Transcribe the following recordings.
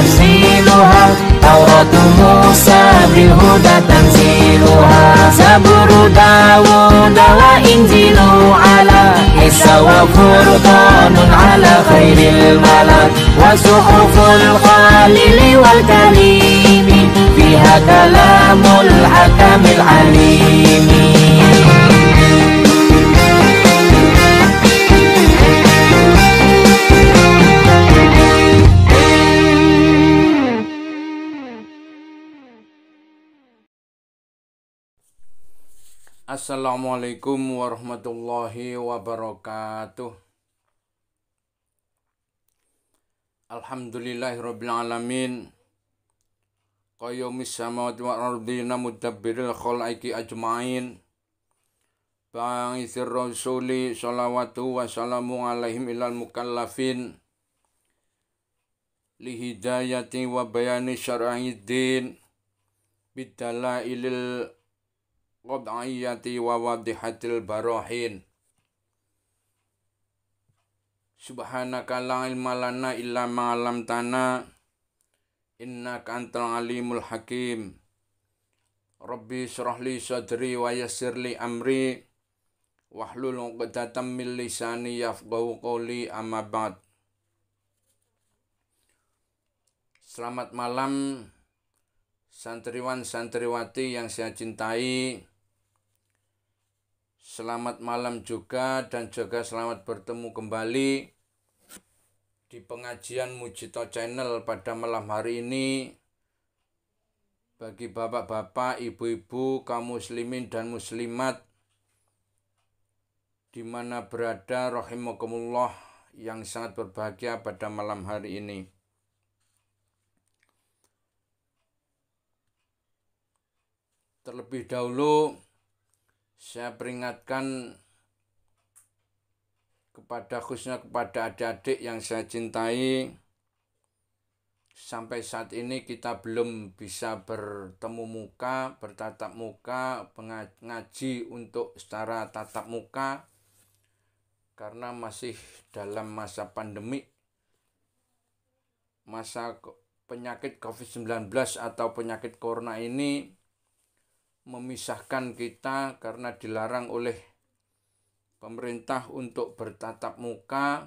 تفصيلها، توراة موسى بالهدى تنزيلها، زبور داود وإنجيل على عيسى وفرقان على خير الملا، وصحف الخليل والكريم فيها كلام الحكم العليم. Assalamualaikum warahmatullahi wabarakatuh. Alhamdulillahirabbil alamin. Qayyumis samawati wal ardi mudabbiril khalaiqi ajmain. Ba'ithir rasuli shalawatu wa salamu alaihim ilal mukallafin. Lihidayati wa bayani syar'iddin. Bidalailil qad'iyati wa wadihatil barahin. Subhanaka la ilma lana illa ma 'allamtana innaka antal alimul hakim. Rabbi shrah li sadri wa yassir li amri wahlul 'uqdatam min lisani yafqahu qawli, amma ba'd. Selamat malam santriwan santriwati yang saya cintai. Selamat malam juga dan juga selamat bertemu kembali di pengajian Mujito Channel pada malam hari ini. Bagi bapak-bapak, ibu-ibu, kaum muslimin dan muslimat di mana berada rahimakumullah yang sangat berbahagia pada malam hari ini. Terlebih dahulu saya peringatkan khususnya kepada adik-adik yang saya cintai, sampai saat ini kita belum bisa bertemu muka, bertatap muka, ngaji untuk secara tatap muka karena masih dalam masa pandemi, masa penyakit COVID-19 atau penyakit corona ini memisahkan kita karena dilarang oleh pemerintah untuk bertatap muka.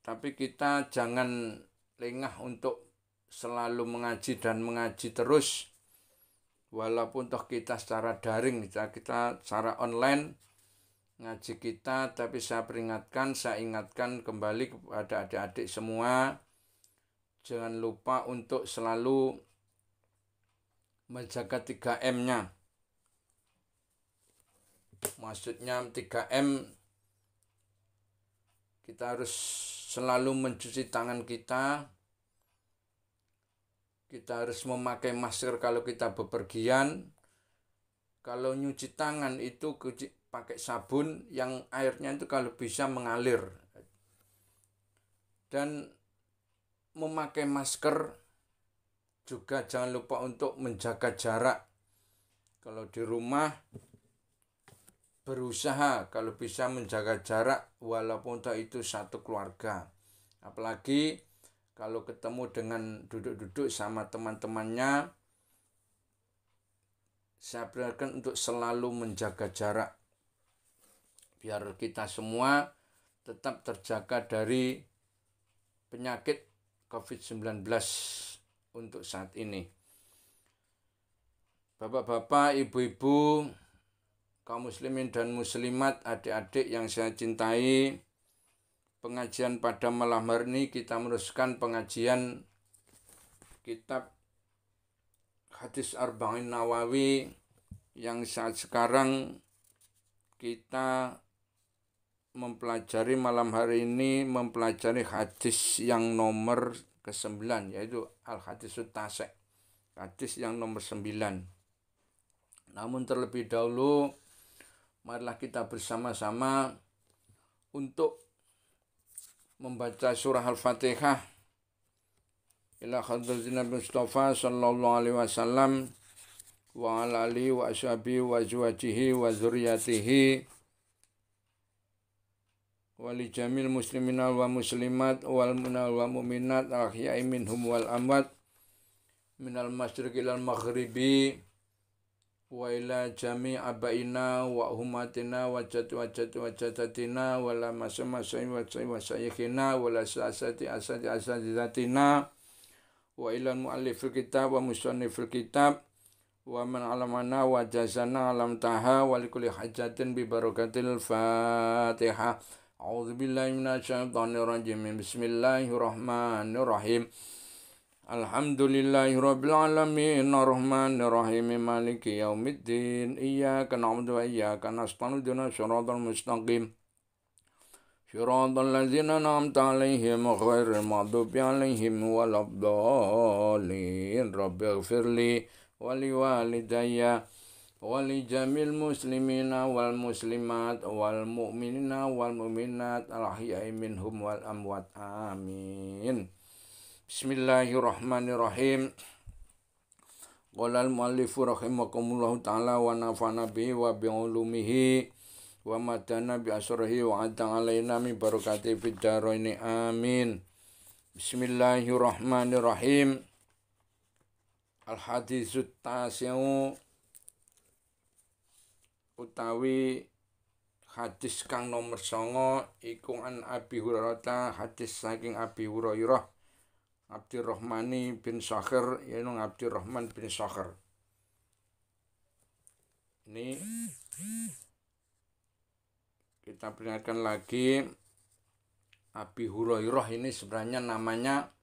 Tapi kita jangan lengah untuk selalu mengaji dan mengaji terus. Walaupun toh kita secara daring, kita secara online ngaji kita, tapi saya ingatkan kembali kepada adik-adik semua, jangan lupa untuk selalu menjaga 3M-nya. Maksudnya 3M, kita harus selalu mencuci tangan kita. Kita harus memakai masker kalau kita bepergian. Kalau nyuci tangan itu pakai sabun yang airnya itu kalau bisa mengalir. Dan memakai masker juga jangan lupa untuk menjaga jarak. Kalau di rumah berusaha kalau bisa menjaga jarak walaupun itu satu keluarga. Apalagi kalau ketemu dengan duduk-duduk sama teman-temannya, saya berikan untuk selalu menjaga jarak. Biar kita semua tetap terjaga dari penyakit COVID-19 untuk saat ini. Bapak-bapak, ibu-ibu, kaum muslimin dan muslimat, adik-adik yang saya cintai, pengajian pada malam hari ini kita meneruskan pengajian kitab Hadis Arba'in Nawawi yang saat sekarang kita mempelajari malam hari ini, mempelajari hadis yang nomor ke-9, yaitu Al-Hadisut Tasik, hadis yang nomor 9. Namun terlebih dahulu, marilah kita bersama-sama untuk membaca surah Al-Fatihah ila hadratin Nabi Mustafa sallallahu alaihi wasallam wa ala alihi wa ashabihi wa azwajihi wa dzurriyyatihi wali jamil muslimina wa muslimat wal munal wa mu'minat ahya'i minhum wal amwat minal masyriqi ilal maghribi wa ila jami' abaina wa umatina wa jatatina wa la masai wa sayyihina wa la asati zatina wa ila mu'allifil kitab wa musannifil kitab wa man alamana wa jazana alam taha wa likulli hajatin bi barakatil Fatihah. A'udzubillahi minasyaitonir rajim. Bismillahirrahmanirrahim. Alhamdulillahi rabbil alamin arrahmanir rahim maliki yaumiddin iyyaka na'budu wa iyyaka nasta'in ihdinas siratal mustaqim siratal ladzina an'amta 'alaihim ghairil maghdubi 'alaihim waladdallin rabbighfirli wa liwalidayya wa li jamil muslimina wal muslimat wal mu'minina wal mu'minat al-ahya'i minhum wal amwat amin. Bismillahirrahmanirrahim. Qala al-muallifu rahimakumullahu ta'ala wa nafa'ana bihi wa bi'ulumihi wa madana bi asrihi wa adda alaina min barakati fid dharain amin. Bismillahirrahmanirrahim. Al-haditsut tasi'u utawi hadis kang nomor 9 iku an Abi Hurairah, hadis saking Abi Hurairah Abdurrahmani bin Sakhir, yaitu Abdurrahman bin Sakhir. Ini kita peringatkan lagi, Abi Hurairah ini sebenarnya namanya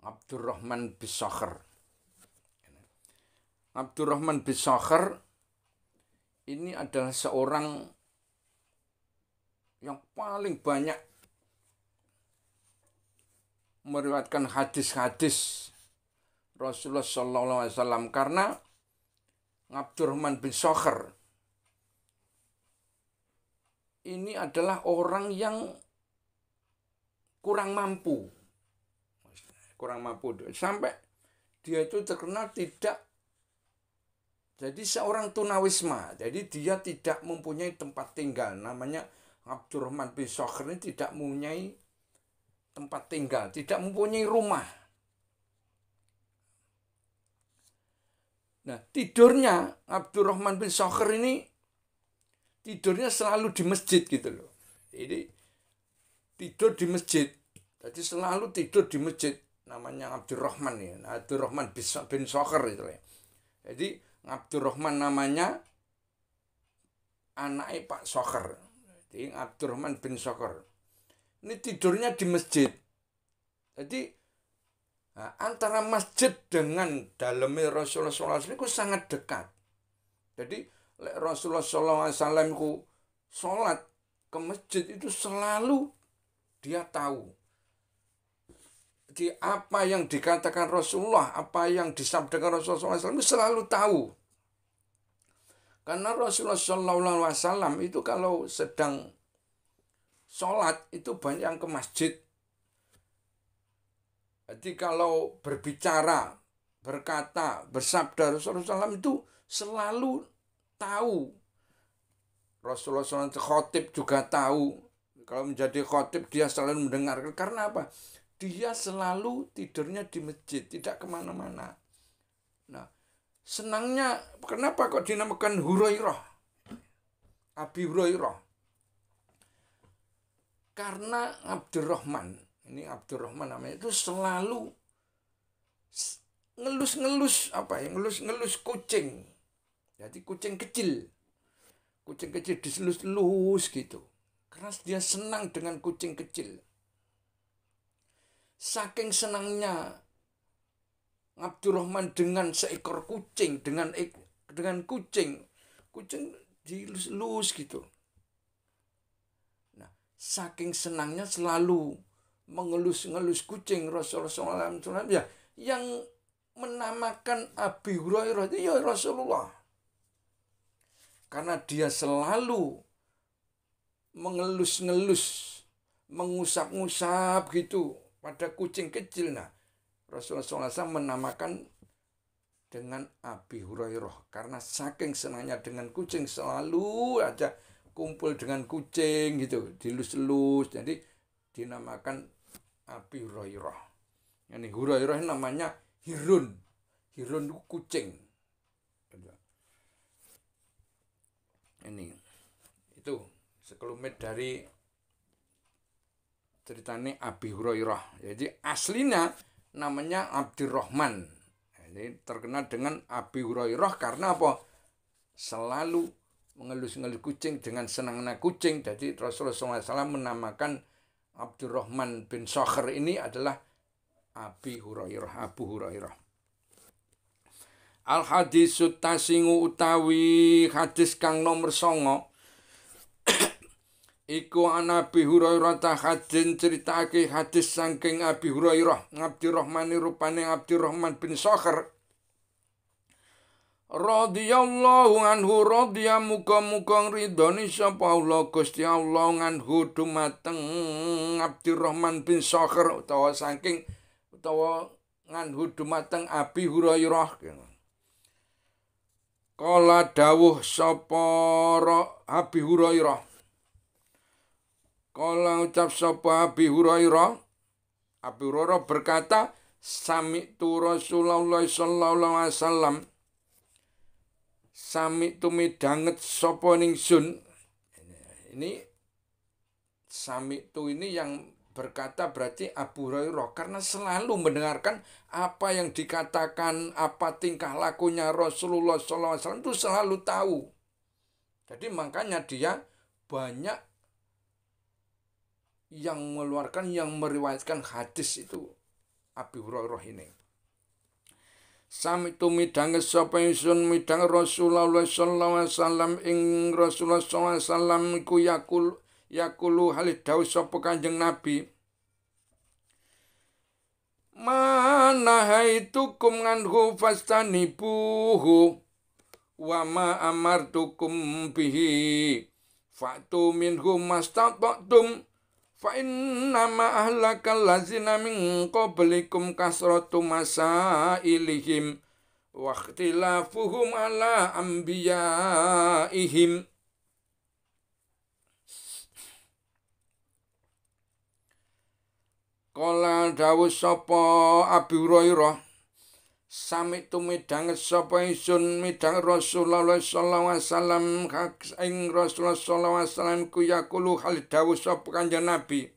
Abdurrahman bin Sakhir. Abdurrahman bin Sakhir ini adalah seorang yang paling banyak meriwayatkan hadis-hadis Rasulullah sallallahu alaihi wasallam, karena Abdurrahman bin Sakhir ini adalah orang yang kurang mampu sampai dia itu terkenal tidak jadi seorang tunawisma, jadi dia tidak mempunyai tempat tinggal. Namanya Abdurrahman bin Sakhir ini tidak mempunyai tempat tinggal, tidak mempunyai rumah. Nah, tidurnya Abdurrahman bin Sakhir ini tidurnya selalu di masjid gitu loh. Jadi tidur di masjid. Jadi selalu tidur di masjid. Namanya Abdurrahman ya. Abdurrahman bin Sakhir itu ya. Jadi Abdurrahman namanya anaknya Pak Sakhir. Jadi Abdurrahman bin Sakhir. Ini tidurnya di masjid. Jadi antara masjid dengan dalamnya Rasulullah SAW itu sangat dekat. Jadi Rasulullah SAW itu sholat ke masjid itu selalu dia tahu. Jadi apa yang dikatakan Rasulullah, apa yang disabdakan Rasulullah SAW itu selalu tahu. Karena Rasulullah SAW itu kalau sedang sholat itu banyak yang ke masjid. Jadi kalau berbicara, berkata, bersabda Rasulullah SAW itu selalu tahu. Rasulullah SAW khotib juga tahu. Kalau menjadi khotib dia selalu mendengarkan. Karena apa? Dia selalu tidurnya di masjid, tidak kemana-mana. Nah, senangnya, kenapa kok dinamakan Hurairah? Abi Hurairah. Karena Abdurrahman, ini Abdurrahman namanya, itu selalu ngelus-ngelus ngelus-ngelus kucing. Jadi kucing kecil diselus-selus gitu. Karena dia senang dengan kucing kecil. Saking senangnya Abdurrahman dengan seekor kucing, dengan kucing dilus-lus gitu. Nah, saking senangnya selalu mengelus-ngelus kucing Rasulullah SAW ya, yang menamakan Abi Hurairah itu ya Rasulullah. Karena dia selalu mengelus-ngelus, mengusap-ngusap gitu pada kucing kecil. Nah, Rasulullah SAW menamakan dengan Abi Hurairah. Karena saking senangnya dengan kucing, selalu aja kumpul dengan kucing gitu, dilus-lus. Jadi dinamakan Abi Hurairah. Ini Hurairah namanya Hirun. Hirun itu kucing. Ini itu sekelumit dari ceritanya Abi Hurairah. Jadi aslinya namanya Abdurrahman. Jadi terkenal dengan Abi Hurairah karena apa? Selalu mengelus-ngelus kucing dengan senangnya kucing. Jadi Rasulullah SAW menamakan Abdurrahman bin Sakhr ini adalah Abi Hurairah, Abu Hurairah. Al hadisut tasingu utawi hadis kang nomor 9 iku ana Abi Hurairah ta hadin critakake hadis saking Abi Hurairah Abdurrahman rupane Abdurrahman bin Sakhr radhiyallahu anhu radhiya muga-muga ridhoni sapa Allah Gusti Allah anhu dumateng Abdurrahman bin Sakhr utawa saking utawa anhu dumateng Abi Hurairah. Kala dawuh sapa Abi Hurairah. Kala ucap sapa Abi Hurairah. Abi Hurairah berkata, sami'tu Rasulullah sallallahu alaihi wasallam. Sami'tu midanget sapa ningsun. Ini sami'tu ini yang berkata berarti Abu Hurairah karena selalu mendengarkan apa yang dikatakan, apa tingkah lakunya Rasulullah SAW itu selalu tahu. Jadi makanya dia banyak yang mengeluarkan, yang meriwayatkan hadis itu Abu Hurairah ini. Sami'tu midang sapa ingsun midang Rasulullah SAW ing Rasulullah SAW iku yakulu halid dawuh sapa Kanjeng Nabi. Mana haitukum anhu fastanibuhu wa ma amartukum bihi fa'tu minhu mastata'tum fa innama ahlakal lazina min qablikum kasratu masailihim wa ikhtilafuhum ala anbiyaihim. Kala dawuh sapa Abi Hurairah sami tumidanget sapa ingsun midang Rasulullah sallallahu alaihi wasallam ing Rasulullah sallallahu alaihi wasallam ku yaqulu hal dawuh sapa Kanjeng Nabi.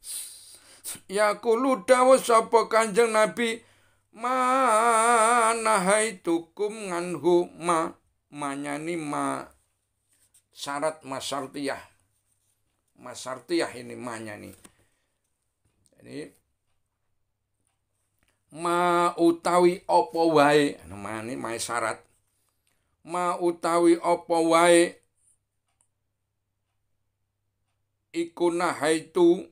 Yaqulu dawuh sapa Kanjeng Nabi manahaitukum nganhu manyani syarat masyartiyah. Masyartiyah ini manyani. Ini ma utawi apa wae namane mae syarat ma utawi apa wae iku nahaitu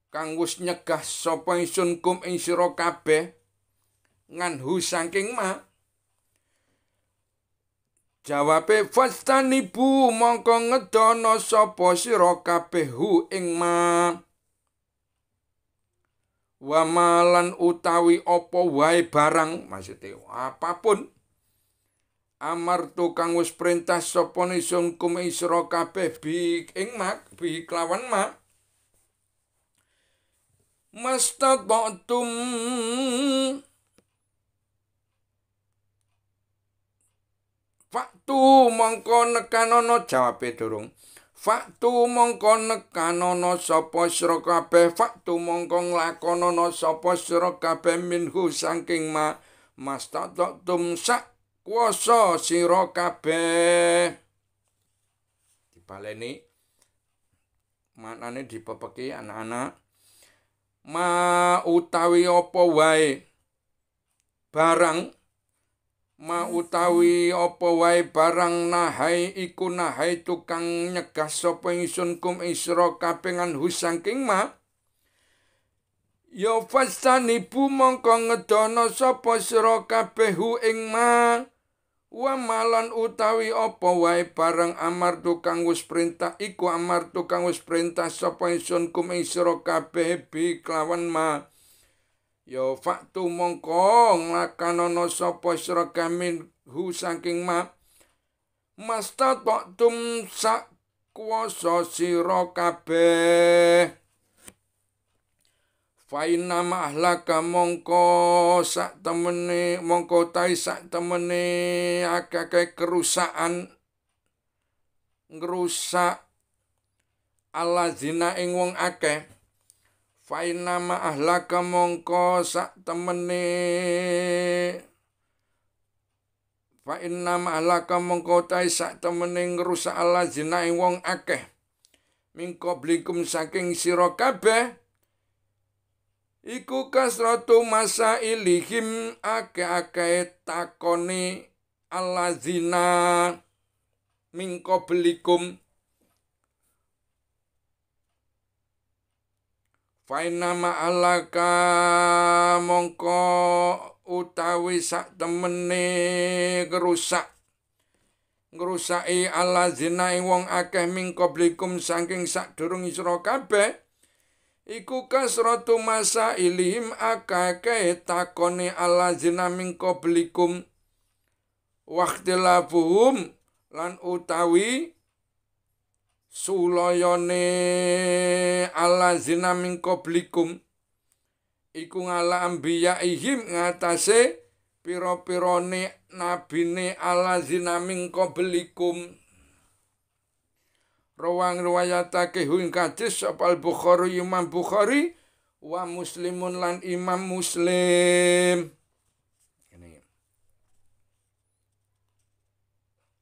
kang wis nyegah sapa ingsun kum ing sira kabeh nganhu saking ma. Jawabe fastanibu mongko ngedono sapa sira kabeh hu ing ma. Wa malan utawi apa wae barang maksudnya apapun amartu kang wis perintah sapa ingsun kum sira kabeh bi ing mak bi kelawan mak mastata'tum faktu mongko nekanono jawabe durung. Faktu mongko nekanono sapa sira kabeh faktu mongko nglakonana sapa sira kabeh minhu saking mastata'tum sak kuwasa sira kabeh. Dibaleni maknane dipepeki anak-anak. Ma utawi apa wae barang ma utawi apa wae barang nahai iku nahai tukang nyegah sapa ingsun kum isra kabeh nganhu saking ma ya fastanibu mongko ngedono sapa sira kabeh hu ing ma wa malan utawi apa wae barang amar tukang wis perintah iku amar tukang wis perintah sapa ingsun kum isra kabeh bi kelawan ma ya faktu mongko nglakanana sapa sira kamin hu saking ma mastata'tum sak kuwasa sira kabeh. Faina mahlaka mongko sak temene mongko tai sak temene akeh kerusakan ngrusak alazina ing wong akeh. Faina mahlaka mongko sak temene Faina mahlaka mongko tai sak temene ngrusak alazina ing wong akeh. Mingko blikum saking sira kabeh iku kasratu masa ilihim akeh-akeh takoni allazina mingko belikum. Faina ma'alaka mongko utawi sak temene ngrusaki allazina ing wong akeh mingko belikum saking sadurung sira kabeh. Iku kasratu masa ilihim akake takone allazina min qablikum waqtilafuhum lan utawi sulayane allazina min qablikum iku ngala ambiyaihim ngatasé pira-pirane nabine allazina min qablikum. Rawang riwayatake ing hadis sapa Bukhari Imam Bukhari wa Muslimun lan Imam Muslim. Ini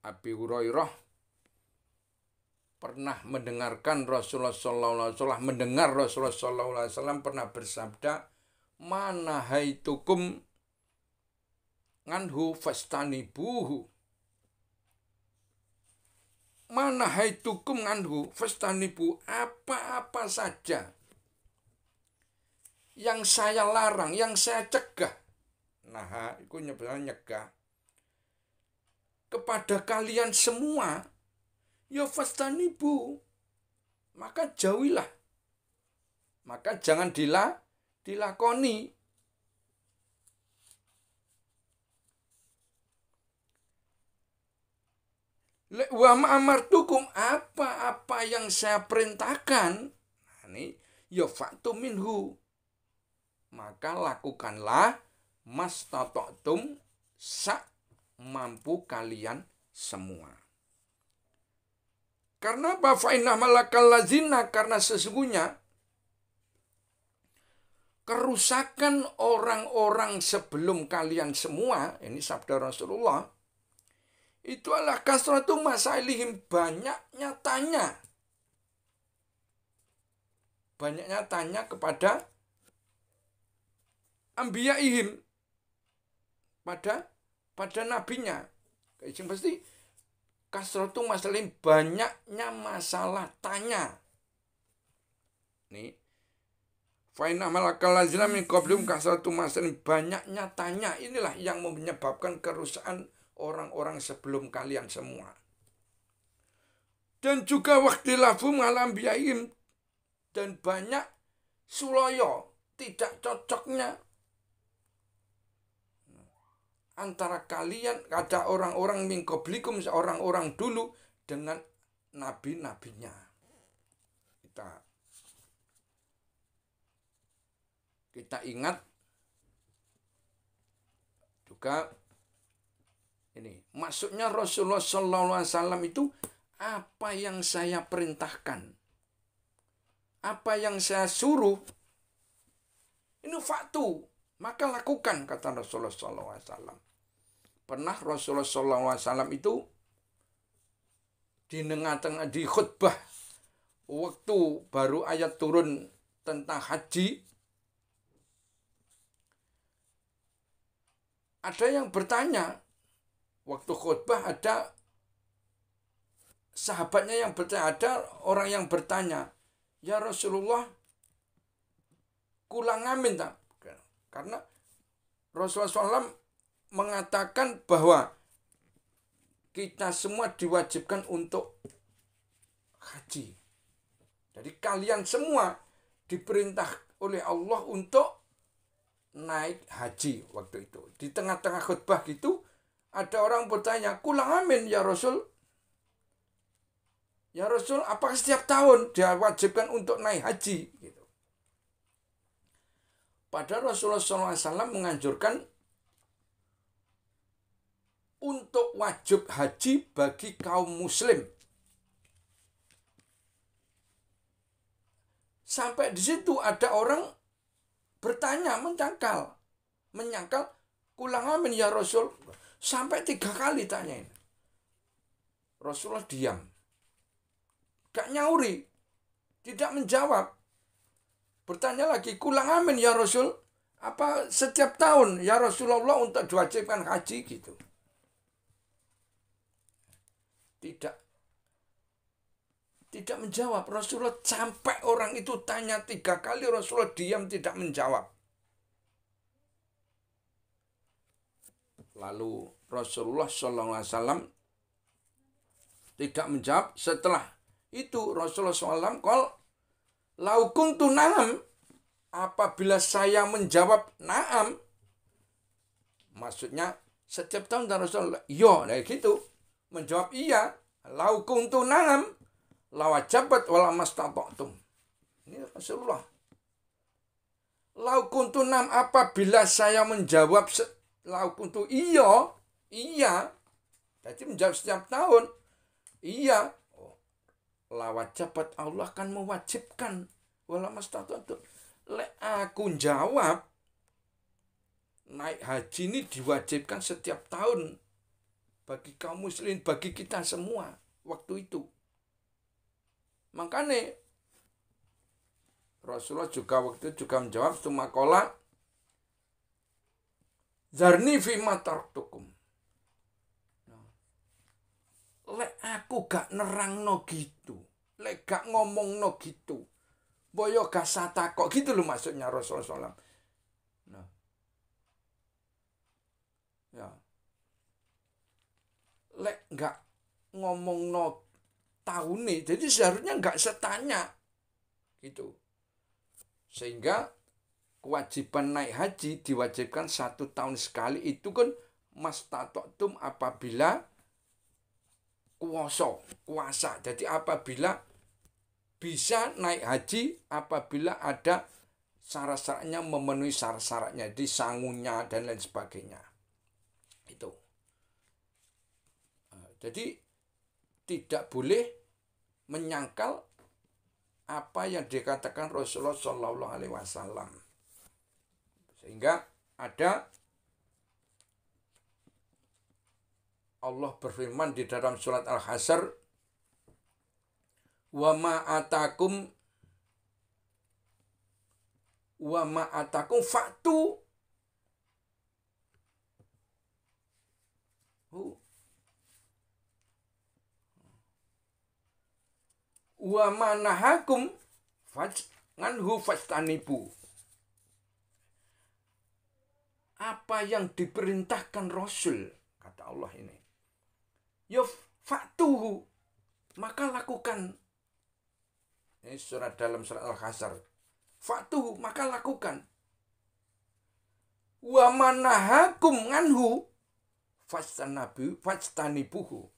Abi Hurairah pernah mendengarkan Rasulullah sallallahu alaihi wasallam sallallahu alaihi wasallam pernah bersabda, "Mana haitukum nganhu fastanibuhu." Mana haitukum anhu fastanibu, apa-apa saja yang saya larang, yang saya cegah. Nah, itu nyegah kepada kalian semua, ya fastanibu, maka jauhilah. Maka jangan dilakoni. Wa ma'amartukum, apa-apa yang saya perintahkan, ini ya fa'tu minhu, maka lakukanlah mastata'tum sak mampu kalian semua. Karena apa? Fa'inna malakal lazina, karena sesungguhnya kerusakan orang-orang sebelum kalian semua, ini sabda Rasulullah, itu adalah kasratu masailihim, banyaknya tanya kepada ambiyaihim, pada nabinya. Yang pasti kasratu masailihim, banyaknya masalah tanya. Nih, faina malakal lazina min qablihim kasratu masailihim, banyaknya tanya. Inilah yang menyebabkan kerusakan orang-orang sebelum kalian semua. Dan juga waktilafu malam biayim, dan banyak suloyo, tidak cocoknya antara kalian, ada orang-orang min qablikum, orang-orang dulu dengan nabi-nabinya. Kita ingat juga ini, maksudnya Rasulullah sallallahu alaihi wasallam itu apa yang saya perintahkan, apa yang saya suruh, ini faktu, maka lakukan, kata Rasulullah sallallahu alaihi wasallam. Pernah Rasulullah sallallahu alaihi wasallam itu di khutbah waktu baru ayat turun tentang haji, ada yang bertanya. Waktu khutbah ada sahabatnya yang bertanya, ada orang yang bertanya, "Ya Rasulullah, kula ngamin tak?" Karena Rasulullah SAW mengatakan bahwa kita semua diwajibkan untuk haji. Jadi kalian semua diperintah oleh Allah untuk naik haji waktu itu. Di tengah-tengah khutbah gitu, ada orang bertanya, "Kula amin ya Rasul." Ya Rasul, apakah setiap tahun dia wajibkan untuk naik haji? Gitu. Padahal Rasulullah SAW menganjurkan untuk wajib haji bagi kaum muslim. Sampai di situ ada orang bertanya, menyangkal, kulang amin ya Rasul. Sampai 3 kali tanyain. Rasulullah diam. Gak nyauri. Tidak menjawab. Bertanya lagi, kulang amin ya Rasul. Apa setiap tahun ya Rasulullah untuk diwajibkan haji gitu. Tidak menjawab. Rasulullah sampai orang itu tanya 3 kali, Rasulullah diam tidak menjawab. Lalu Rasulullah SAW tidak menjawab. Setelah itu Rasulullah SAW lau kuntu na'am, apabila saya menjawab na'am, maksudnya setiap tahun Rasulullah iya, nah gitu, menjawab iya, lau kuntu na'am lawajabat wala mastata'tum. Ini Rasulullah. Lau kuntu na'am, apabila saya menjawab lau kuntu iya, jadi menjawab setiap tahun iya, lawajabat, Allah akan mewajibkan wala mastata'tum. Lek aku jawab naik haji ini diwajibkan setiap tahun bagi kaum muslim, bagi kita semua waktu itu. Makanya Rasulullah juga waktu itu juga menjawab, tumakola zarni fi matartukum. Lek aku gak nerangno gitu, lek gak ngomongno gitu, boyo gak satakok gitu loh maksudnya Rasulullah SAW. Nah, ya, lek gak ngomongno tahun jadi seharusnya gak setanya gitu. Sehingga kewajiban naik haji diwajibkan 1 tahun sekali, itu kan mastata'tum apabila kuasa. Jadi apabila bisa naik haji, apabila ada syarat-syaratnya, memenuhi syarat-syaratnya, di sangunya dan lain sebagainya. Itu. Jadi tidak boleh menyangkal apa yang dikatakan Rasulullah SAW. Sehingga ada Allah berfirman di dalam surat Al-Hasyr, wa ma atakum fa'tu wa ma nahakum anhu fastanibu. Apa yang diperintahkan Rasul, kata Allah ini, ya fa'tuhu, maka lakukan. Ini surat dalam surat Al-Hasyr. Fa'tuhu, maka lakukan. Wa manahakum anhu fastanibuhu.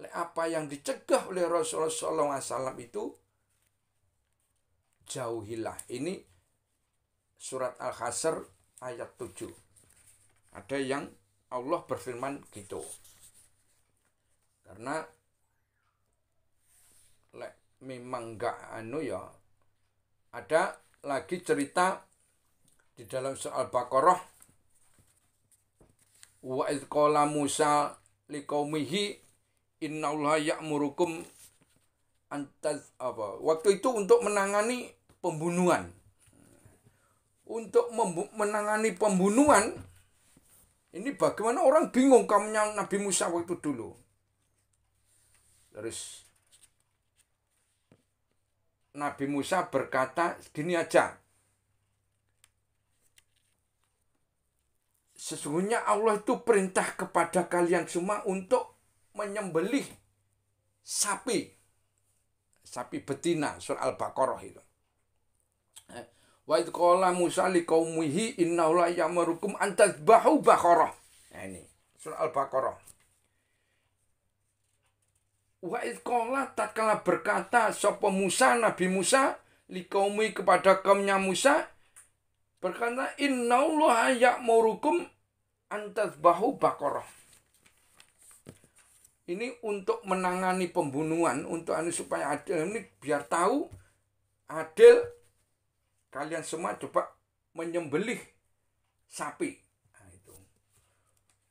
Apa yang dicegah oleh Rasulullah SAW itu jauhilah. Ini surat Al-Hasyr ayat 7. Ada yang Allah berfirman gitu. Karena memang enggak ya. Ada lagi cerita di dalam surat Al-Baqarah, wa idz qala Musa liqaumihi innallaha ya'murukum waktu itu untuk menangani pembunuhan. Untuk menangani pembunuhan, ini bagaimana orang bingung kaumnya Nabi Musa waktu dulu. Terus Nabi Musa berkata gini aja, sesungguhnya Allah itu perintah kepada kalian semua untuk menyembelih sapi betina, surah Al-Baqarah itu. Wa idz qala Musa liqaumihi innahu la ya'murukum an tadhbahu baqarah. Nah ini surah Al-Baqarah. Wa idqala tatkala berkata sapa Musa, Nabi Musa liqaumi kepada kaumnya Musa, berkata innallaha ya'murukum an tadhbahu baqarah. Ini untuk menangani pembunuhan, untuk supaya adil, ini biar tahu adil, kalian semua coba menyembelih sapi. Nah, itu.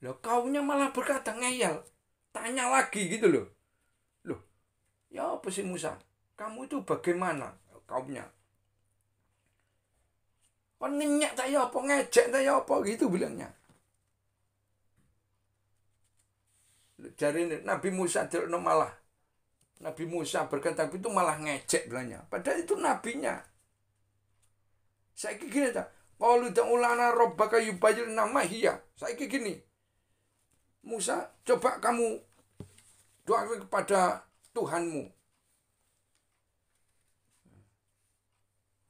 Loh, kaumnya malah berkata ngeyel, tanya lagi gitu loh. Loh, ya apa sih Musa? Kamu itu bagaimana? Kaumnya. Penenyak tak ya apa, ngejek tak ya apa, gitu bilangnya. Jadi Nabi Musa malah, Nabi Musa berkata itu malah ngejek bilangnya. Padahal itu nabinya. Saya gini tak, qalu ta'ulana rabbaka yubayyir nama hiya. Saya gini, Musa, coba kamu doakan kepada Tuhanmu.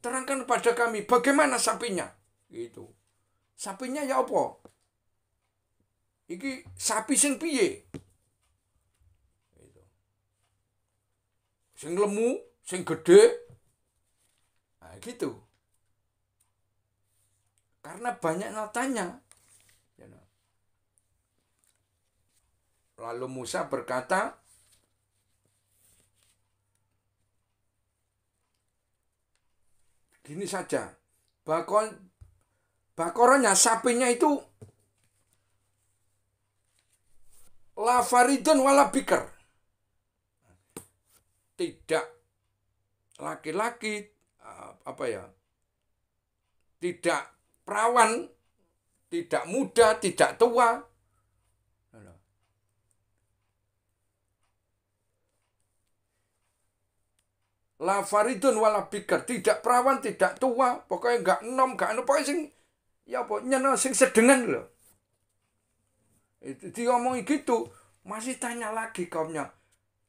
Terangkan kepada kami bagaimana sapinya. Gitu. Sapinya ya apa? Iki sapi sing piye? Gitu. Sing lemu, sing gede. Nah, gitu. Karena banyak tanya. Lalu Musa berkata, gini saja, bakornya sapinya itu la faridun wala bikar. Tidak laki-laki, tidak perawan, tidak muda, tidak tua. La faridun wala bikar, tidak perawan, tidak tua, pokoknya enggak enom, enggak anu, pokoknya sing ya apa nyeneng sing sedengan loh. Itu diomongin gitu, masih tanya lagi kaumnya.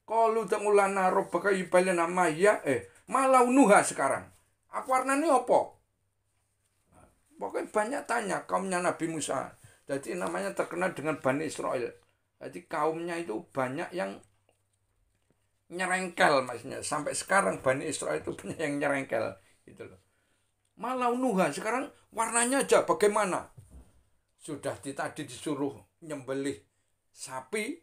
Qalu ta'ulana rabbaka yubayyir nama ya malaunuha sekarang. Apa warnanya apa? Pokoknya banyak tanya kaumnya Nabi Musa. Jadi namanya terkenal dengan Bani Israel. Jadi kaumnya itu banyak yang nyerengkel maksudnya. Sampai sekarang Bani Israel itu banyak yang nyerengkel gitu loh. Malaunuha sekarang warnanya aja bagaimana? Sudah tadi disuruh nyembelih sapi,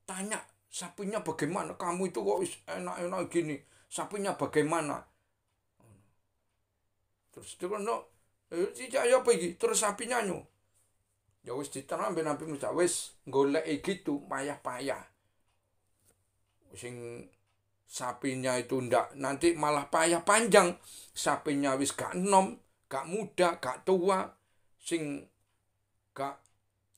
tanya sapinya bagaimana? Kamu itu kok enak-enak gini. Sapinya bagaimana? Terus dia bilang, ya apa iki? Terus sapinya nyu. Ya wis diterang Nabi Musa wis golek gitu payah-payah. Sing sapinya itu ndak nanti malah payah panjang. Sapinya wis gak enom, gak muda, gak tua, sing gak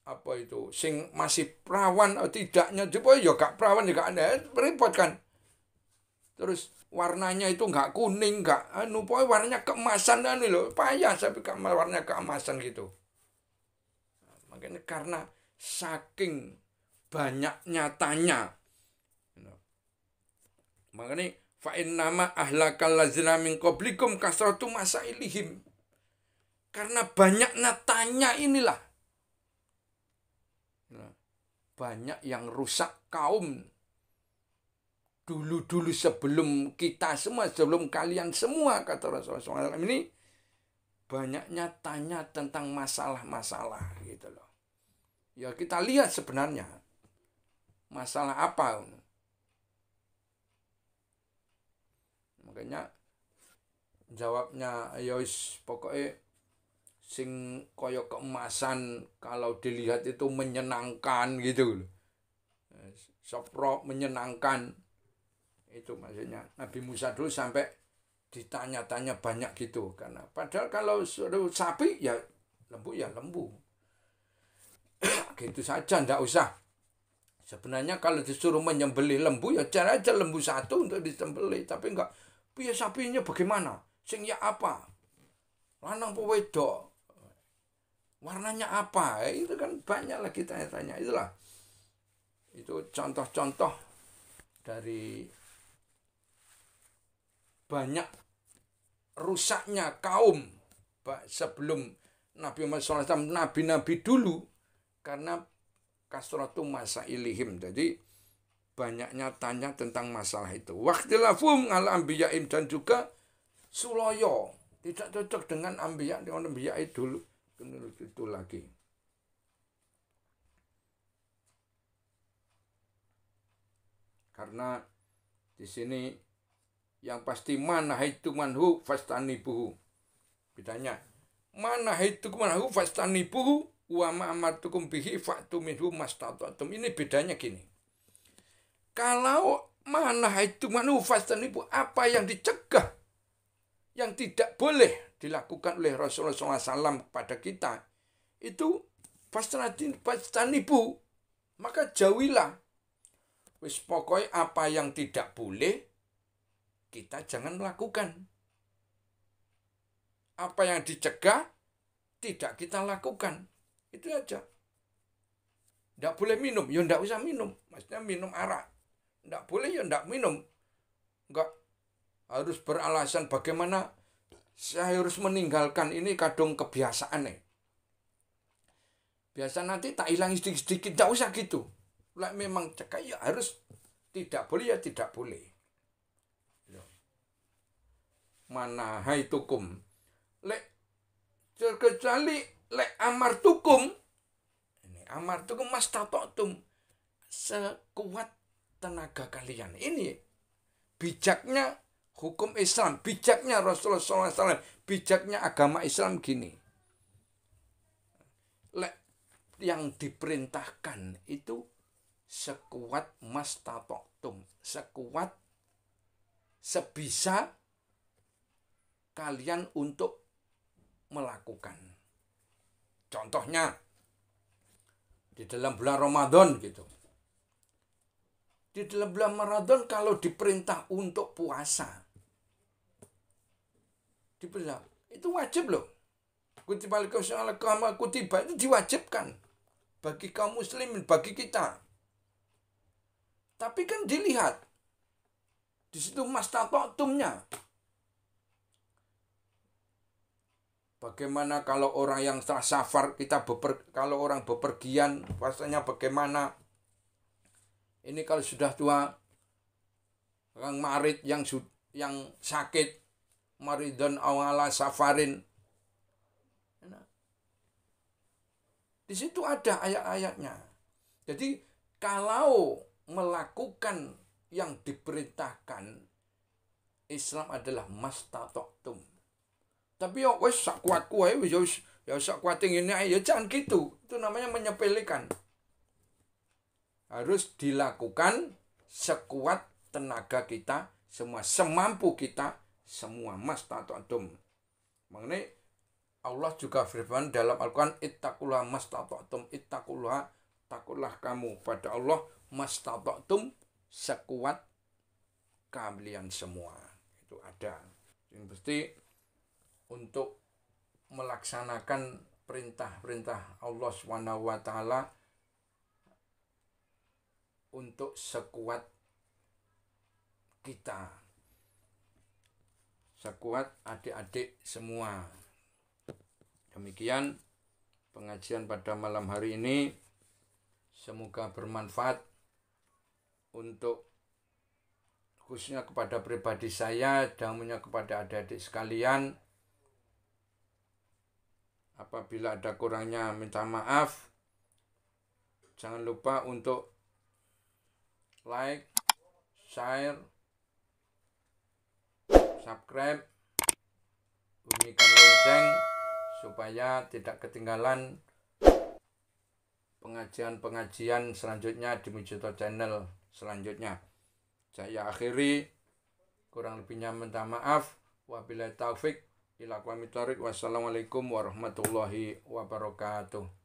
apa itu, sing masih perawan atau tidaknya, coba ya gak perawan ya gak ada, repot kan. Terus warnanya itu gak kuning, gak anu, pokoknya warnanya keemasan anu loh, payah sampai warnanya keemasan gitu. Nah, makanya karena saking banyaknya tanya. Makanya fa'in nama ahlakal lazina min qablikum kasratu masailihim. Karena banyaknya tanya inilah. Nah, banyak yang rusak kaum. Dulu-dulu sebelum kita semua, sebelum kalian semua, kata Rasulullah SAW ini, banyaknya tanya tentang masalah-masalah gitu loh. Ya kita lihat sebenarnya. Masalah apa? Makanya jawabnya yos pokoknya sing koyo keemasan kalau dilihat itu menyenangkan gitu. Sopro menyenangkan. Itu maksudnya Nabi Musa dulu sampai ditanya-tanya banyak gitu. Karena padahal kalau suruh sapi ya lembu. Gitu saja ndak usah. Sebenarnya kalau disuruh menyembelih lembu ya cara aja lembu satu untuk disembelih. Tapi enggak. Ya sapinya bagaimana? Sing ya apa? Lanang apa wedok? Warnanya apa? Itu kan banyak lagi tanya-tanya. Itulah. Itu contoh-contoh dari banyak rusaknya kaum sebelum Nabi Muhammad SAW, nabi-nabi dulu. Karena kasratu masailihim. Jadi banyaknya tanya tentang masalah itu. Waqtilafum al anbiya'im, dan juga suloyo, tidak cocok dengan anbiya dulu itu lagi. Karena di sini yang pasti mana haitumanhu fastanibuhu. Bedanya mana haitumanhu fastanibuhu wa ma amartukum bihi fa'tu minhu mastata'tum. Ini bedanya gini. Kalau mana haitumanhu fastanibuhu, apa yang dicegah, yang tidak boleh dilakukan oleh Rasulullah SAW kepada kita, itu fastanibuhu, maka jauhilah. Wis pokoknya apa yang tidak boleh, kita jangan melakukan. Apa yang dicegah, tidak kita lakukan. Itu aja. Tidak boleh minum, ya tidak usah minum. Maksudnya minum arak. Tidak boleh, ya tidak minum. Enggak harus beralasan bagaimana saya harus meninggalkan ini, kadung kebiasaan nih. Biasa nanti tak hilang sedikit-sedikit, tidak usah gitu. Lah memang cegah ya harus, tidak boleh ya tidak boleh. Mana haitukum lek kecuali lek amartukum, ini amartukum mastata'tum, sekuat tenaga kalian. Ini bijaknya hukum Islam, bijaknya Rasulullah SAW, bijaknya agama Islam gini. Lek yang diperintahkan itu sekuat mastata'tum, sekuat sebisa kalian untuk melakukan. Contohnya di dalam bulan Ramadan gitu. Di dalam bulan Ramadan kalau diperintah untuk puasa, diperintah, itu wajib loh. Kutiba itu diwajibkan bagi kaum muslimin, bagi kita. Tapi kan dilihat di situ mastata'tumnya. Bagaimana kalau orang yang safar, kalau orang bepergian, puasanya bagaimana? Ini kalau sudah tua, orang marid yang sakit, maridon awala safarin. Di situ ada ayat-ayatnya. Jadi kalau melakukan yang diperintahkan, Islam adalah mastata'tum. Tapi ya wes sak kuatku ae wis ya sak kuat ngene ae, ya jangan gitu. Itu namanya menyepelekan. Harus dilakukan sekuat tenaga kita, semua semampu kita, semua mastata'tum. Mengenai Allah juga firman dalam Al-Quran, ittaqullaha mastata'tum, ittaqullaha, takutlah kamu pada Allah mastata'tum, sekuat kalian semua. Itu ada. Yang pasti untuk melaksanakan perintah-perintah Allah SWT untuk sekuat kita, sekuat adik-adik semua. Demikian pengajian pada malam hari ini. Semoga bermanfaat untuk khususnya kepada pribadi saya dan kepada adik-adik sekalian. Apabila ada kurangnya minta maaf. Jangan lupa untuk like, share, subscribe, bunyikan lonceng supaya tidak ketinggalan pengajian-pengajian selanjutnya di Mujito Channel selanjutnya. Saya akhiri, kurang lebihnya minta maaf. Wabillahi taufik ila aqwamit thoriq. Wassalamualaikum warahmatullahi wabarakatuh.